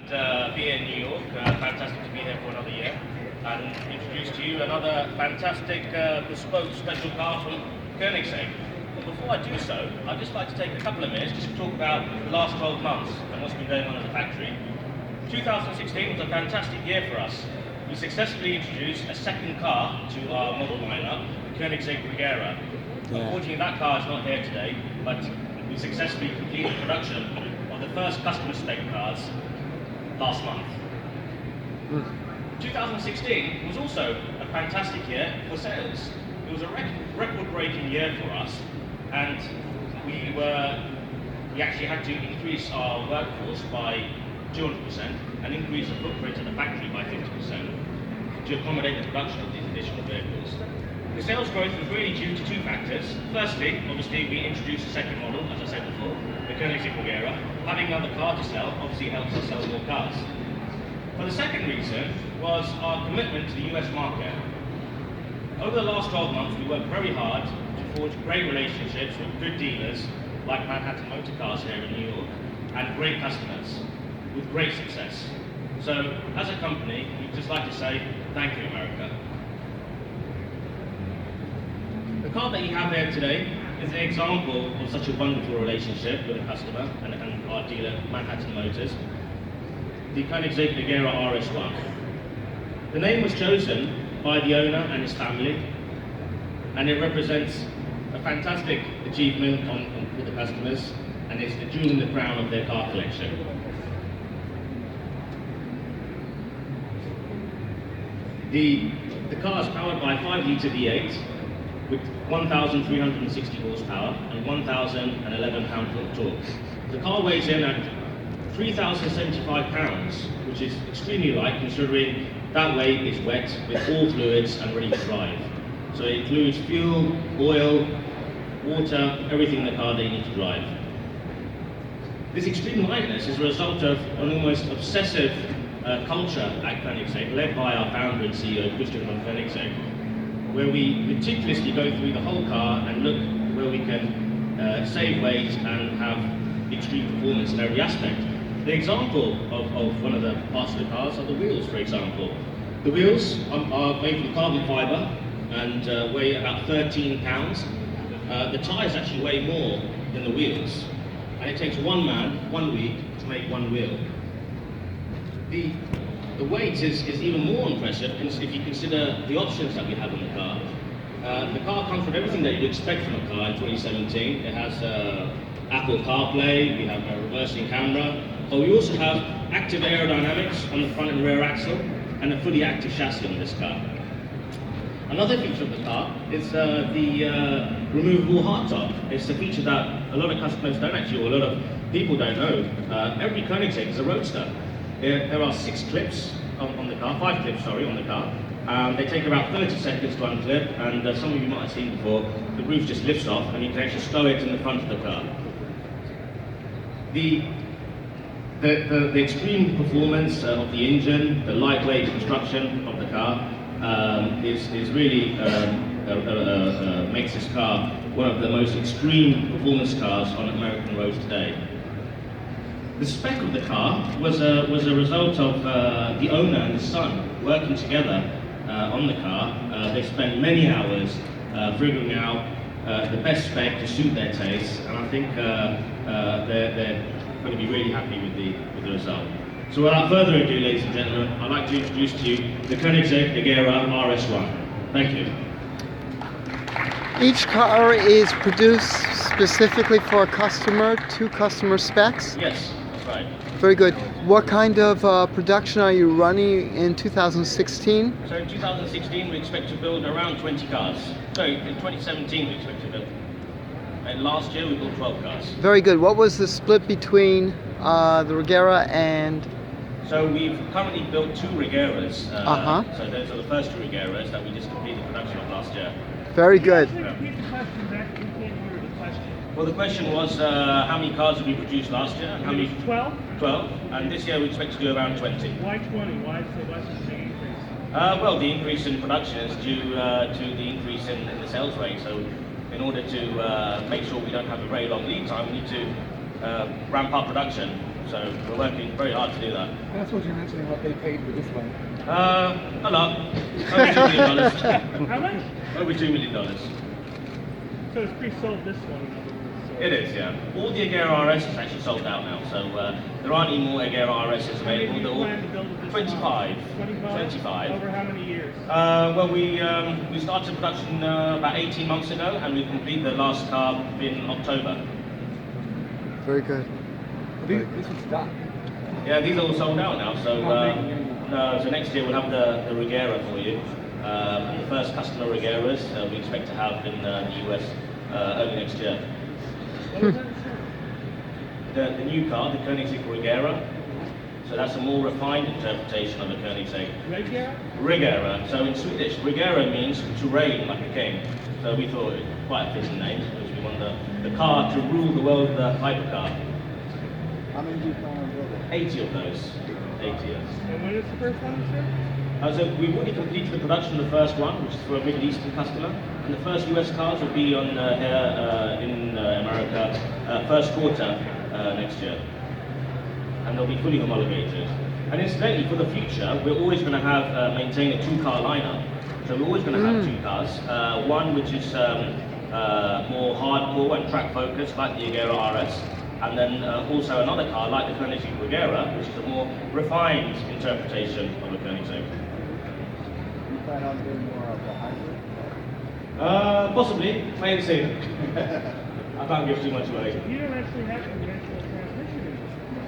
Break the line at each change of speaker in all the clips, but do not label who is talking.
Be here in New York. Fantastic to be here for another year and introduce to you another fantastic bespoke special car from Koenigsegg. But before I do so, I'd just like to take a couple of minutes just to talk about the last 12 months and what's been going on at the factory. 2016 was a fantastic year for us. We successfully introduced a second car to our model lineup, the Koenigsegg Agera. Unfortunately, that car is not here today, but we successfully completed production of the first customer spec cars last month. 2016 was also a fantastic year for sales. It was a record-breaking year for us, and we actually had to increase our workforce by 200% and increase the footprint of the factory by 50% to accommodate the production of these additional vehicles. The sales growth was really due to two factors. Firstly, obviously, we introduced a second model, as I said before, the Koenigsegg Agera. Having another car to sell obviously helps us sell more cars. But the second reason was our commitment to the US market. Over the last 12 months, we worked very hard to forge great relationships with good dealers like Manhattan Motor Cars here in New York and great customers with great success. So, as a company, we'd just like to say thank you, America. The car that you have here today is an example of such a wonderful relationship with a customer and our dealer, Manhattan Motors, the Koenigsegg Agera RS1. The name was chosen by the owner and his family, and it represents a fantastic achievement for the customers, and it's the jewel in the crown of their car collection. The car is powered by a 5-litre V8 with 1,360 horsepower and 1,011 pound-foot torque. The car weighs in at 3,075 pounds, which is extremely light considering that weight is wet with all fluids and ready to drive. So it includes fuel, oil, water, everything in the car they need to drive. This extreme lightness is a result of an almost obsessive culture at Koenigsegg, led by our founder and CEO, Christian von Koenigsegg, where we meticulously go through the whole car and look where we can save weight and have extreme performance in every aspect. The example of one of the parts of the cars are the wheels, for example. The wheels are made from carbon fibre and weigh about 13 pounds. The tyres actually weigh more than the wheels, and it takes one man, 1 week, to make one wheel. The weight is even more impressive if you consider the options that we have in the car. The car comes with everything that you'd expect from a car in 2017. It has Apple CarPlay, we have a reversing camera, but we also have active aerodynamics on the front and rear axle and a fully active chassis on this car. Another feature of the car is the removable hardtop. It's a feature that a lot of customers don't actually, or a lot of people don't know. Every Koenigsegg is a roadster. There are 6 clips on the car, 5 clips, sorry, on the car. They take about 30 seconds to unclip, and some of you might have seen before, the roof just lifts off and you can actually stow it in the front of the car. The extreme performance of the engine, the lightweight construction of the car is really makes this car one of the most extreme performance cars on American roads today. The spec of the car was a result of the owner and his son working together on the car. They spent many hours figuring out the best spec to suit their tastes, and I think they're going to be really happy with the result. So without further ado, ladies and gentlemen, I'd like to introduce to you the Koenigsegg Agera RS1. Thank you.
Each car is produced specifically for a customer, to customer specs?
Yes, that's right.
Very good. What kind of production are you running in 2016?
So in 2016 we expect to build around 20 cars. So in 2017 we expect to build. And last year we built 12 cars.
Very good. What was the split between the Agera and...
So we've currently built 2 Ageras. So those are the first 2 Ageras that we just completed production of last year.
Very good.
Well, the question was how many cars did we produce last year? And how many?
12.
12. And this year we expect to do around 20.
Why 20? Why so much of the increase?
Well, the increase in production is due to the increase in the sales rate. So in order to make sure we don't have a very long lead time, we need to ramp up production So we're working very hard to do that.
That's what you're mentioning, what they paid for this one.
A lot. Over $2 million.
How much?
Over $2 million.
So it's pre-sold this one, in other words. So.
It is, yeah. All the Agera RS is actually sold out now, so there aren't any more Agera RSs
How many do
available.
you
They're all
plan to build with this
25.
model? 25? Over how many years?
Well, we started production about 18 months ago, and we completed the last car in October.
Very good.
This one's done.
Yeah, these are all sold out now, so so next year we'll have the Regera for you. And the first customer Regeras we expect to have in the US early next year.
What was that?
The new car, the Koenigsegg Agera, so that's a more refined interpretation of the Koenigsegg
Agera?
Regera. So in Swedish, Regera means to reign like a king. So we thought it was quite a fitting name because we want the car to rule the world with a hypercar.
How many do you plan on building?
80 of those. 80 years.
And when is the first one, sir?
So we've already completed the production of the first one, which is for a Middle Eastern customer, and the first US cars will be on here in America first quarter next year, and they'll be fully homologated. And incidentally, for the future, we're always going to have maintain a two-car lineup. So we're always going to have two cars, one which is more hardcore and track focused, like the Agera RS. And then also another car like the Koenigsegg Agera, which is a more refined interpretation of the Koenigsegg.
You plan on doing more of the hybrid?
Possibly, wait and see. I can't give too much away.
You don't actually have conventional transmission in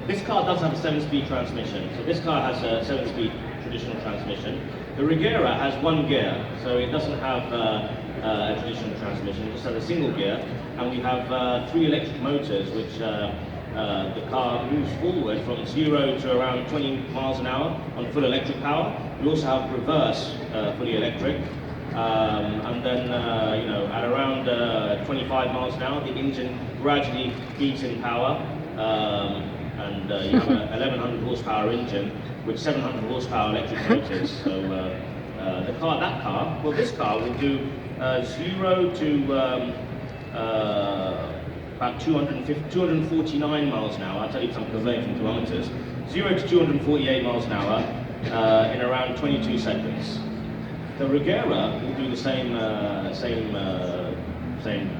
this.
This car does have a 7-speed transmission, so this car has a 7-speed traditional transmission. The Regera has one gear, so it doesn't have a traditional transmission, it just has a single gear, and we have 3 electric motors, which the car moves forward from 0 to around 20 miles an hour on full electric power. We also have reverse fully electric, and then you know, at around 25 miles an hour, the engine gradually feeds in power, and you have a 1100 horsepower engine with 700 horsepower electric motors. So this car will do 0 to about 249 miles an hour. I'll tell you some converting from kilometers. 0 to 248 miles an hour in around 22 seconds. The Regera will do the same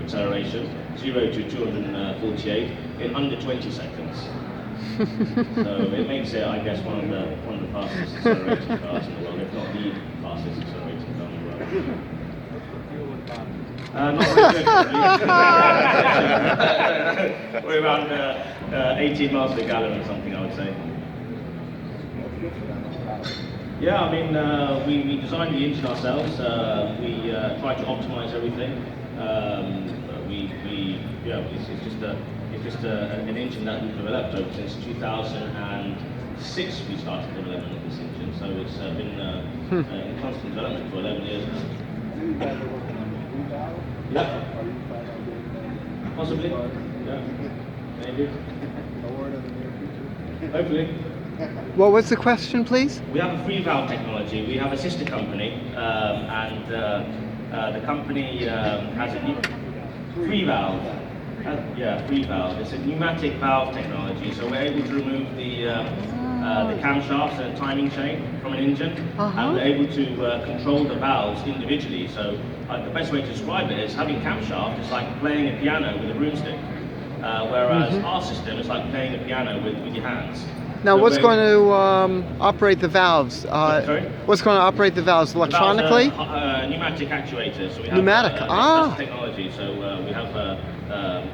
acceleration, 0 to 248 in under 20 seconds. So it makes it, I guess, one of the fastest accelerating cars in the world, if not the fastest accelerating car in the world. Not very good. We're around 18 miles per gallon or something, I would say. Yeah, I mean, we designed the engine ourselves. We tried to optimize everything. It's just an engine that we've developed over since 2006. We started development of this engine, so it's been in constant development for 11 years now. Yeah. Possibly. Yeah. Maybe. Hopefully.
What was the question, please?
We have a free valve technology. We have a sister company, and the company has a free valve. Free valve. It's a pneumatic valve technology, so we're able to remove the camshafts and a timing chain from an engine, and we're able to control the valves individually. So the best way to describe it is having camshaft is like playing a piano with a broomstick, whereas our system is like playing a piano with your hands.
Now,
So
what's going to operate the valves?
Sorry?
What's going to operate the valves electronically?
Pneumatic actuators. So we have
Pneumatic.
that's technology. So we have a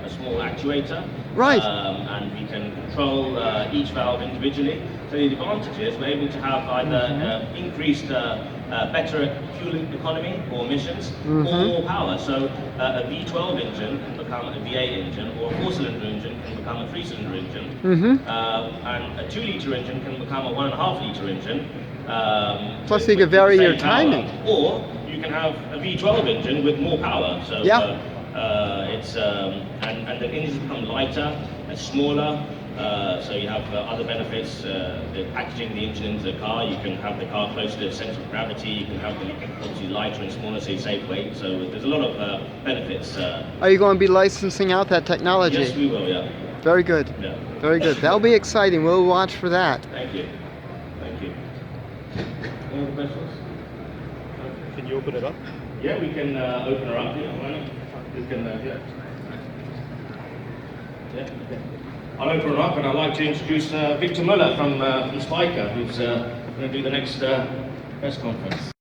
small actuator.
Right.
And we can control each valve individually. So the advantage is we're able to have either increased, better fuel economy or emissions, or more power. So a V12 engine can become a V8 engine, or a 4-cylinder engine can become a 3-cylinder engine, and a 2-liter engine can become a 1.5-liter engine.
Plus you can vary your timing.
Or you can have a V12 engine with more power. So and the engines become lighter and smaller. So you have other benefits. The packaging the engine into the car, you can have the car closer to the center of gravity. You can have them obviously lighter and smaller, so you save weight. So there's a lot of benefits.
Are you going to be licensing out that technology?
Yes, we will. Yeah.
Very good.
Yeah.
Very good. That'll be exciting. We'll watch for that.
Thank you. Thank you. Any other questions?
Can you open it up?
Yeah, we can open her up. Yeah, why not? We can, yeah. Yeah, okay. I'll open her up, and I'd like to introduce Victor Muller from Spiker, who's going to do the next press conference.